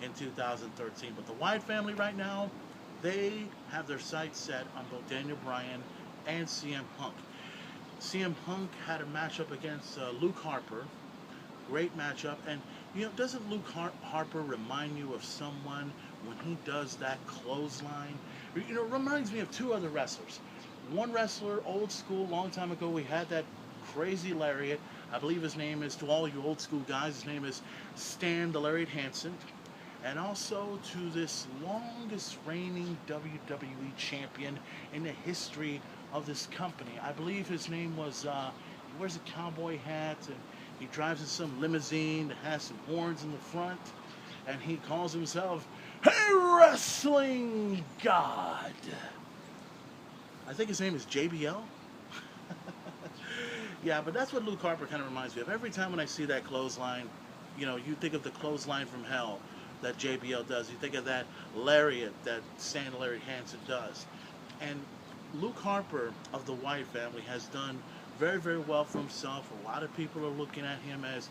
in 2013. But the Wyatt family right now, they have their sights set on both Daniel Bryan and CM Punk. CM Punk had a matchup against Luke Harper. Great matchup. And, doesn't Luke Harper remind you of someone when he does that clothesline? It reminds me of two other wrestlers. One wrestler, old school, long time ago, we had that crazy lariat. I believe his name is, to all you old school guys, his name is Stan the Lariat Hansen. And also to this longest reigning WWE champion in the history of this company. I believe his name was, he wears a cowboy hat and he drives in some limousine that has some horns in the front. And he calls himself a wrestling god. I think his name is JBL. Yeah, but that's what Luke Harper kind of reminds me of. Every time when I see that clothesline, you think of the clothesline from hell that JBL does. You think of that lariat that Stan Larry Hansen does. And Luke Harper of the Wyatt family has done very, very well for himself. A lot of people are looking at him as,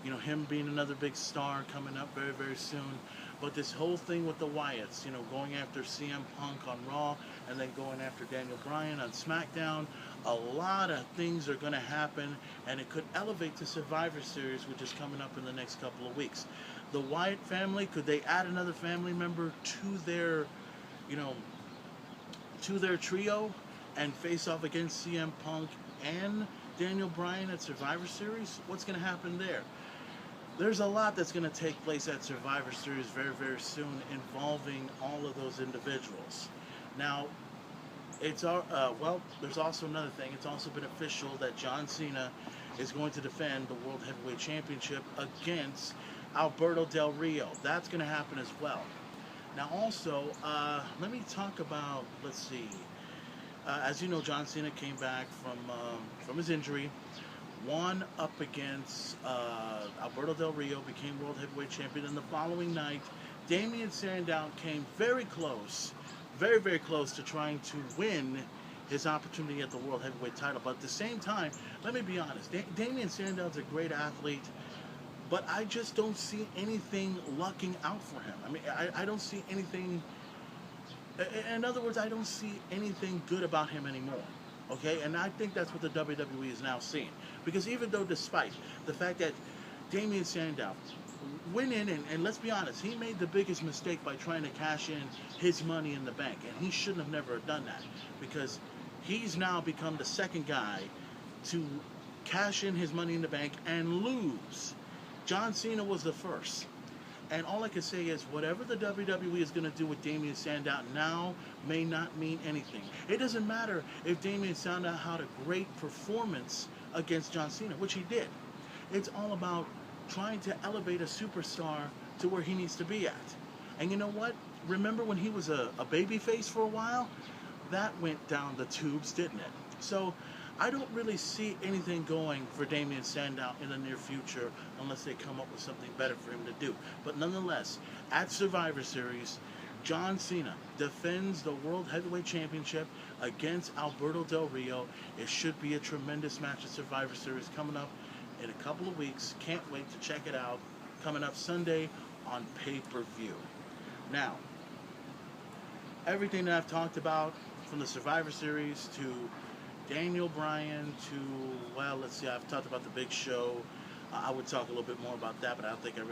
him being another big star coming up very, very soon. But this whole thing with the Wyatts, going after CM Punk on Raw and then going after Daniel Bryan on SmackDown, a lot of things are going to happen, and it could elevate to Survivor Series, which is coming up in the next couple of weeks. The Wyatt family, could they add another family member to their, to their trio and face off against CM Punk and Daniel Bryan at Survivor Series? What's going to happen there? There's a lot that's going to take place at Survivor Series very, very soon involving all of those individuals. Now, there's also another thing. It's also been official that John Cena is going to defend the World Heavyweight Championship against Alberto Del Rio. That's going to happen as well. Now, also, let me talk about, let's see. As you know, John Cena came back from his injury, won up against Alberto Del Rio, became World Heavyweight Champion, and the following night, Damien Sandow came very close, very, very close to trying to win his opportunity at the World Heavyweight title. But at the same time, let me be honest, Damien Sandow's a great athlete, but I just don't see anything lucking out for him. I mean, I don't see anything, in other words, I don't see anything good about him anymore. Okay, and I think that's what the WWE is now seeing. Because even though, despite the fact that Damien Sandow went in, and let's be honest, he made the biggest mistake by trying to cash in his money in the bank, and he shouldn't have never done that, because he's now become the second guy to cash in his money in the bank and lose. John Cena was the first. And all I can say is, whatever the WWE is going to do with Damien Sandow now may not mean anything. It doesn't matter if Damien Sandow had a great performance against John Cena, which he did. It's all about trying to elevate a superstar to where he needs to be at. And you know what? Remember when he was a babyface for a while? That went down the tubes, didn't it? So I don't really see anything going for Damien Sandow in the near future unless they come up with something better for him to do. But nonetheless, at Survivor Series, John Cena defends the World Heavyweight Championship against Alberto Del Rio. It should be a tremendous match at Survivor Series coming up in a couple of weeks. Can't wait to check it out. Coming up Sunday on pay-per-view. Now, everything that I've talked about, from the Survivor Series to Daniel Bryan to, well, let's see, I've talked about the Big Show. I would talk a little bit more about that, but I don't think I really